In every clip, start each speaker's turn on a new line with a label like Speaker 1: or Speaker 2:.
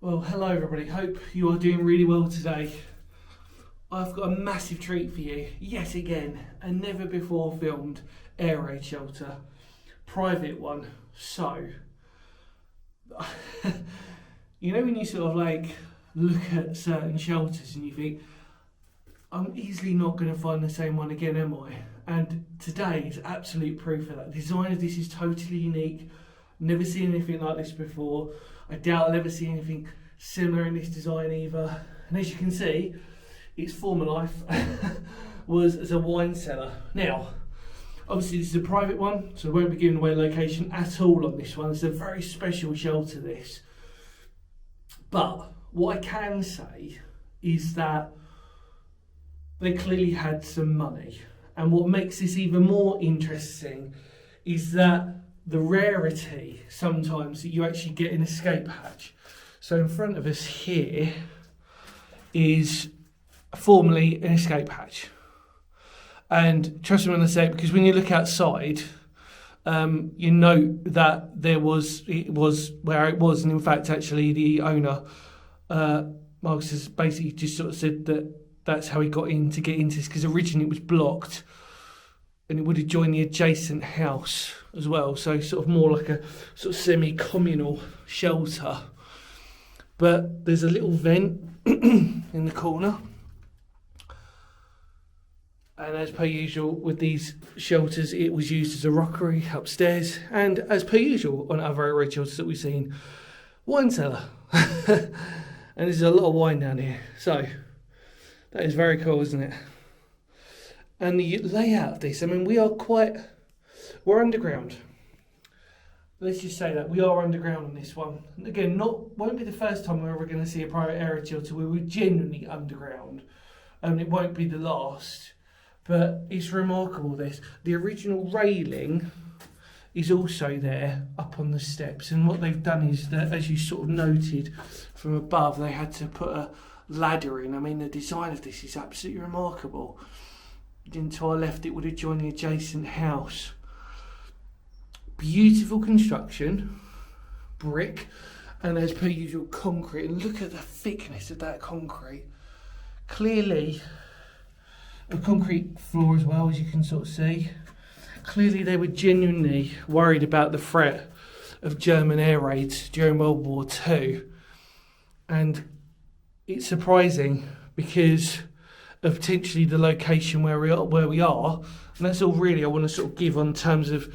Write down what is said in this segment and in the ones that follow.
Speaker 1: Well, hello everybody, hope you are doing really well today. I've got a massive treat for you, yet again, a never before filmed air raid shelter, private one. So, you know when you sort of like look at certain shelters and you think, I'm easily not going to find the same one again, am I? And today is absolute proof of that. The design of this is totally unique, never seen anything like this before. I doubt I'll ever see anything similar in this design either. And as you can see, its former life was as a wine cellar. Now, obviously this is a private one, so I won't be giving away location at all on this one. It's a very special shelter, this. But what I can say is that they clearly had some money. And what makes this even more interesting is that the rarity sometimes that you actually get an escape hatch. So in front of us here is formerly an escape hatch. And trust me when I say it, because when you look outside, you know that it was where it was. And in fact, actually, the owner, Marcus, has basically just sort of said that that's how he got in to get into this, because originally it was blocked and it would have joined the adjacent house as well. So sort of more like a sort of semi-communal shelter. But there's a little vent in the corner. And as per usual with these shelters, it was used as a rockery upstairs. And as per usual on other air raid shelters that we've seen, wine cellar. And there's a lot of wine down here. So that is very cool, isn't it? And the layout of this, I mean, we're underground. Let's just say that we are underground on this one. And again, won't be the first time we're ever going to see a private air raid shelter where we're genuinely underground. And it won't be the last. But it's remarkable, this. The original railing is also there up on the steps. And what they've done is that, as you sort of noted from above, they had to put a ladder in. I mean, the design of this is absolutely remarkable. Then to our left, it would have joined the adjacent house. Beautiful construction, brick, and as per usual, concrete. And look at the thickness of that concrete. Clearly, a concrete floor as well, as you can sort of see. Clearly, they were genuinely worried about the threat of German air raids during World War II. And it's surprising because of potentially the location where we are, and that's all really I want to sort of give on terms of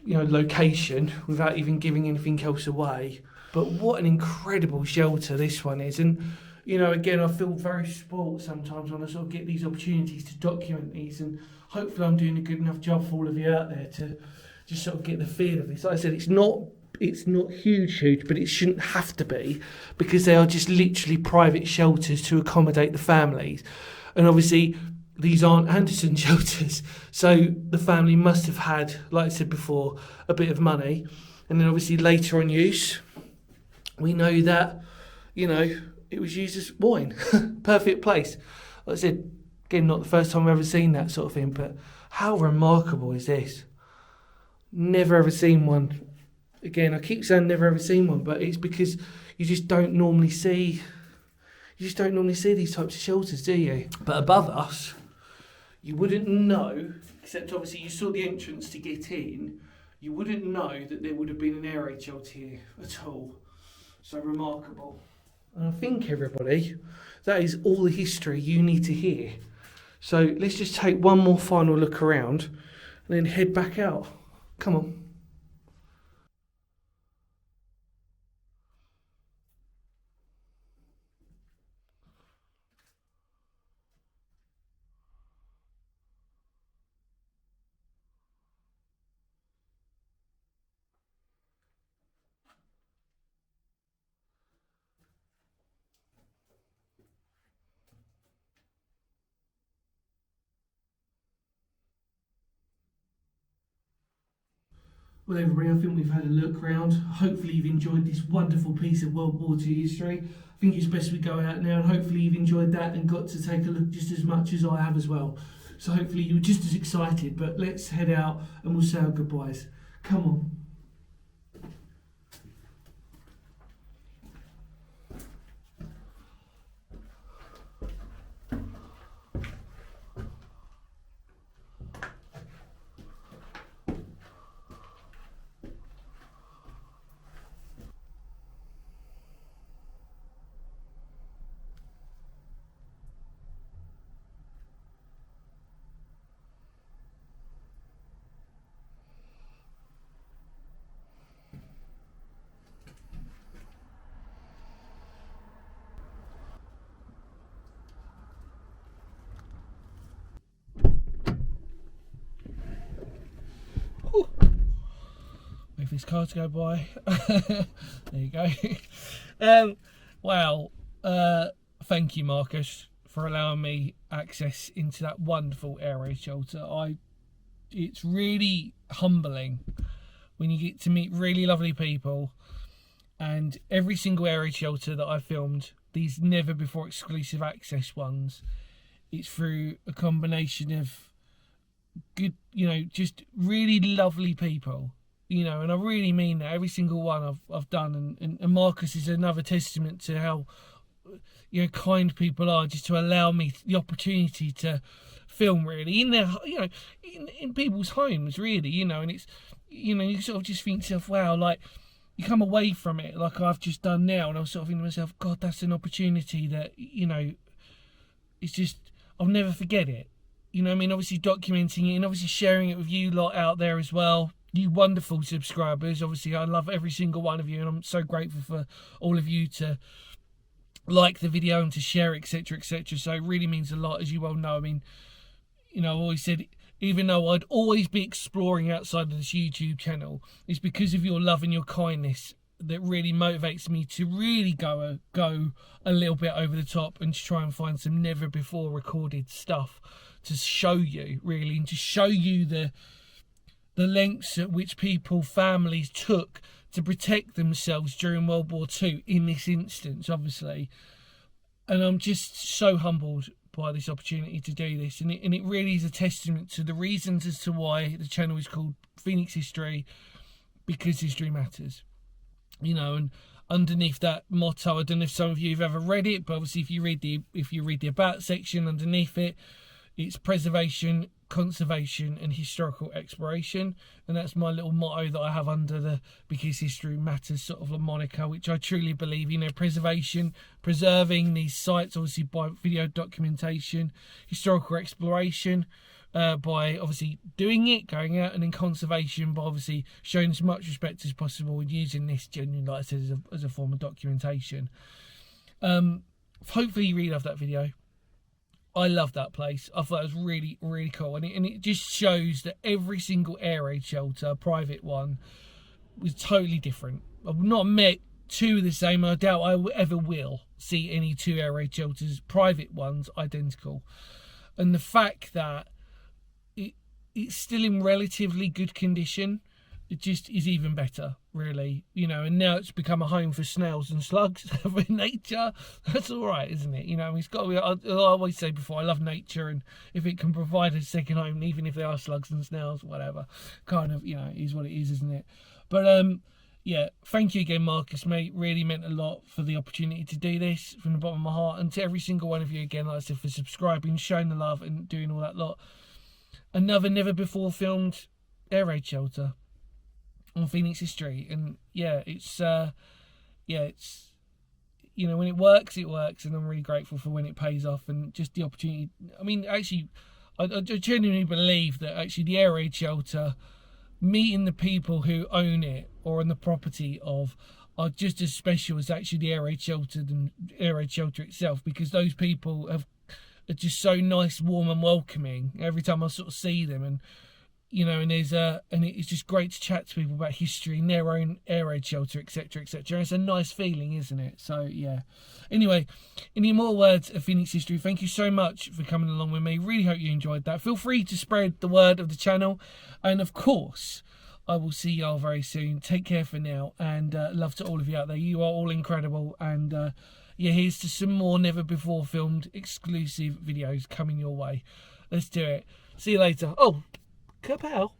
Speaker 1: location without even giving anything else away. But what an incredible shelter this one is. And again, I feel very spoilt sometimes when I sort of get these opportunities to document these, and hopefully I'm doing a good enough job for all of you out there to just sort of get the feel of this. Like I said, it's not huge, but it shouldn't have to be, because they are just literally private shelters to accommodate the families. And obviously, these aren't Anderson shelters, so the family must have had, like I said before, a bit of money. And then obviously later on use, we know that, it was used as wine. Perfect place. Like I said, again, not the first time I've ever seen that sort of thing, but how remarkable is this? Never ever seen one. Again, I keep saying never ever seen one, but it's because you just don't normally see these types of shelters, do you? But above us, you wouldn't know, except obviously you saw the entrance to get in, you wouldn't know that there would have been an air raid shelter here at all. So remarkable. And I think, everybody, that is all the history you need to hear. So let's just take one more final look around and then head back out. Come on. Well, everybody, I think we've had a look around. Hopefully you've enjoyed this wonderful piece of World War II history. I think it's best we go out now, and hopefully you've enjoyed that and got to take a look just as much as I have as well. So hopefully you're just as excited, but let's head out and we'll say our goodbyes. Come on. these cars go by. There you go. Wow. Thank you, Marcus, for allowing me access into that wonderful air raid shelter. It's really humbling when you get to meet really lovely people, and every single air raid shelter that I've filmed, these never before exclusive access ones, it's through a combination of good, just really lovely people, and I really mean that. Every single one I've done, and Marcus is another testament to how kind people are, just to allow me the opportunity to film really in their, in people's homes really, and it's, you sort of just think to yourself, wow, like you come away from it like I've just done now, and I was sort of thinking to myself, God, that's an opportunity that, it's just, I'll never forget it. Obviously documenting it and obviously sharing it with you lot out there as well, you wonderful subscribers. Obviously I love every single one of you, and I'm so grateful for all of you to like the video and to share, etc, etc. So it really means a lot, as you well know. I've always said, even though I'd always be exploring outside of this YouTube channel, it's because of your love and your kindness that really motivates me to really go a little bit over the top and to try and find some never before recorded stuff to show you, really, and to show you the lengths at which families took to protect themselves during World War II in this instance, obviously. And I'm just so humbled by this opportunity to do this, and it really is a testament to the reasons as to why the channel is called Phoenix History, because history matters. And underneath that motto, I don't know if some of you have ever read it, but obviously if you read the about section underneath it, it's preservation, conservation and historical exploration, and that's my little motto that I have under the because history matters sort of a moniker, which I truly believe, preservation, preserving these sites obviously by video documentation, historical exploration by obviously doing it, going out, and then conservation by obviously showing as much respect as possible and using this genuinely, like I said, as a form of documentation. Hopefully you really love that video. I love that place. I thought it was really, really cool. And it just shows that every single air raid shelter, private one, was totally different. I've not met two the same. I doubt I ever will see any two air raid shelters, private ones, identical. And the fact that it's still in relatively good condition, it just is even better, really. And now it's become a home for snails and slugs for nature. That's all right, isn't it? It's got to be, I always say before, I love nature, and if it can provide a second home, even if there are slugs and snails, whatever, kind of, is what it is, isn't it? But yeah, thank you again, Marcus, mate. Really meant a lot for the opportunity to do this from the bottom of my heart, and to every single one of you again, like I said, for subscribing, showing the love, and doing all that lot. Another never before filmed air raid shelter on Phoenix History, and it's when it works, and I'm really grateful for when it pays off, and just the opportunity. Actually, I genuinely believe that actually the air raid shelter, meeting the people who own it or on the property of, are just as special as actually the air raid shelter than air raid shelter itself, because those people are just so nice, warm and welcoming every time I sort of see them, and and it's just great to chat to people about history and their own air raid shelter, etc, etc. It's a nice feeling, isn't it? So yeah. Anyway, any more words of Phoenix History? Thank you so much for coming along with me. Really hope you enjoyed that. Feel free to spread the word of the channel, and of course I will see y'all very soon. Take care for now, and love to all of you out there. You are all incredible, and here's to some more never before filmed exclusive videos coming your way. Let's do it. See you later. Oh, kapow.